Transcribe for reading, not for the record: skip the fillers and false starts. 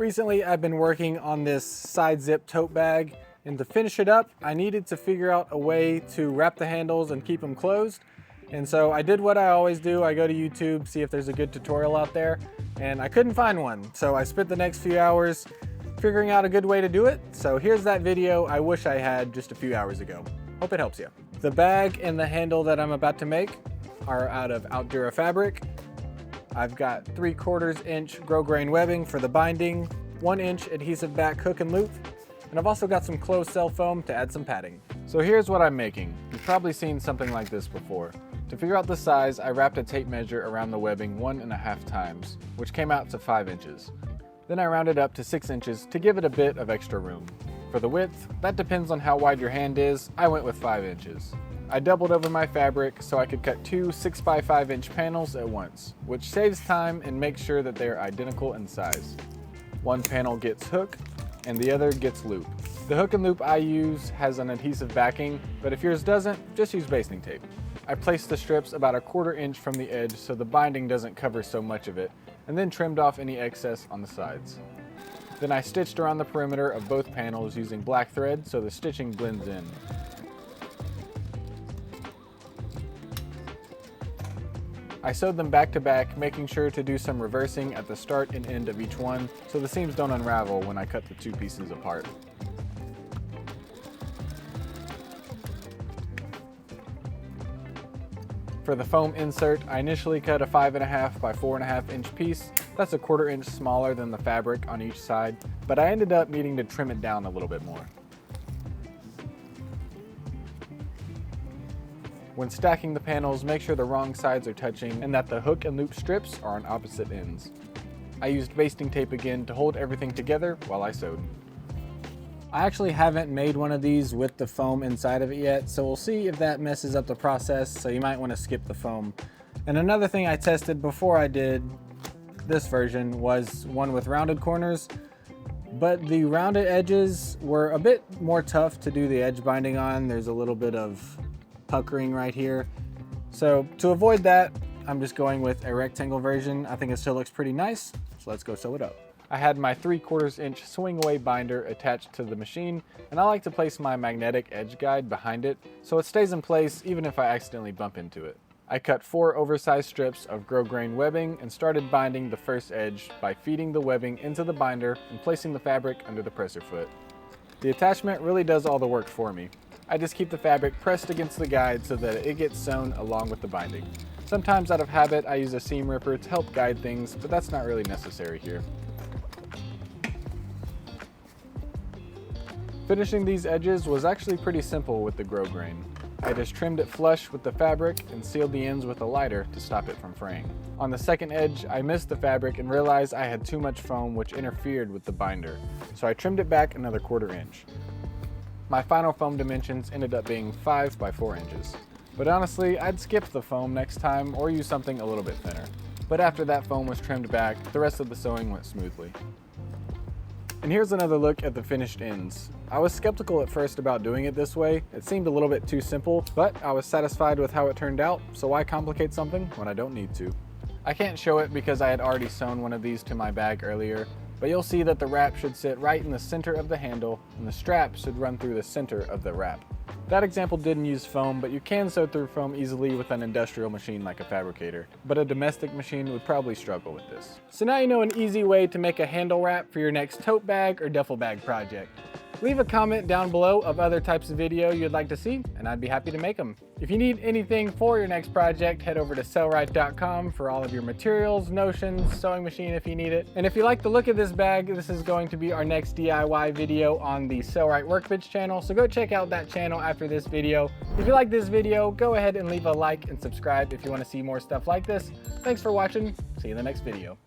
Recently, I've been working on this side zip tote bag, and to finish it up, I needed to figure out a way to wrap the handles and keep them closed. And so I did what I always do. I go to YouTube, see if there's a good tutorial out there, and I couldn't find one. So I spent the next few hours figuring out a good way to do it. So here's that video I wish I had just a few hours ago. Hope it helps you. The bag and the handle that I'm about to make are out of Cordura fabric. I've got 3/4 inch grosgrain webbing for the binding, 1 inch adhesive back hook and loop, and I've also got some closed cell foam to add some padding. So here's what I'm making. You've probably seen something like this before. To figure out the size, I wrapped a tape measure around the webbing 1.5 times, which came out to 5 inches. Then I rounded up to 6 inches to give it a bit of extra room. For the width, that depends on how wide your hand is. I went with 5 inches. I doubled over my fabric so I could cut 2 6x5 inch panels at once, which saves time and makes sure that they are identical in size. One panel gets hook and the other gets loop. The hook and loop I use has an adhesive backing, but if yours doesn't, just use basting tape. I placed the strips about 1/4 inch from the edge so the binding doesn't cover so much of it, and then trimmed off any excess on the sides. Then I stitched around the perimeter of both panels using black thread so the stitching blends in. I sewed them back to back, making sure to do some reversing at the start and end of each one so the seams don't unravel when I cut the two pieces apart. For the foam insert, I initially cut a 5.5 by 4.5 inch piece. That's 1/4 inch smaller than the fabric on each side, but I ended up needing to trim it down a little bit more. When stacking the panels, make sure the wrong sides are touching and that the hook and loop strips are on opposite ends. I used basting tape again to hold everything together while I sewed. I actually haven't made one of these with the foam inside of it yet, so we'll see if that messes up the process, so you might want to skip the foam. And another thing I tested before I did this version was one with rounded corners, but the rounded edges were a bit more tough to do the edge binding on. There's a little bit of puckering right here. So to avoid that, I'm just going with a rectangle version. I think it still looks pretty nice, so let's go sew it up. I had my 3/4 inch swing away binder attached to the machine, and I like to place my magnetic edge guide behind it so it stays in place even if I accidentally bump into it. I cut 4 oversized strips of grosgrain webbing and started binding the first edge by feeding the webbing into the binder and placing the fabric under the presser foot. The attachment really does all the work for me. I just keep the fabric pressed against the guide so that it gets sewn along with the binding. Sometimes out of habit I use a seam ripper to help guide things, but that's not really necessary here. Finishing these edges was actually pretty simple with the grosgrain. I just trimmed it flush with the fabric and sealed the ends with a lighter to stop it from fraying. On the second edge, I missed the fabric and realized I had too much foam which interfered with the binder, so I trimmed it back another 1/4 inch. My final foam dimensions ended up being 5 by 4 inches. But honestly, I'd skip the foam next time or use something a little bit thinner. But after that foam was trimmed back, the rest of the sewing went smoothly. And here's another look at the finished ends. I was skeptical at first about doing it this way. It seemed a little bit too simple, but I was satisfied with how it turned out, so why complicate something when I don't need to? I can't show it because I had already sewn one of these to my bag earlier, but you'll see that the wrap should sit right in the center of the handle and the strap should run through the center of the wrap. That example didn't use foam, but you can sew through foam easily with an industrial machine like a fabricator, but a domestic machine would probably struggle with this. So now you know an easy way to make a handle wrap for your next tote bag or duffel bag project. Leave a comment down below of other types of video you'd like to see, and I'd be happy to make them. If you need anything for your next project, head over to sellright.com for all of your materials, notions, sewing machine if you need it. And if you like the look of this bag, this is going to be our next DIY video on the Sellright Workbench channel, so go check out that channel after this video. If you like this video, go ahead and leave a like and subscribe if you want to see more stuff like this. Thanks for watching. See you in the next video.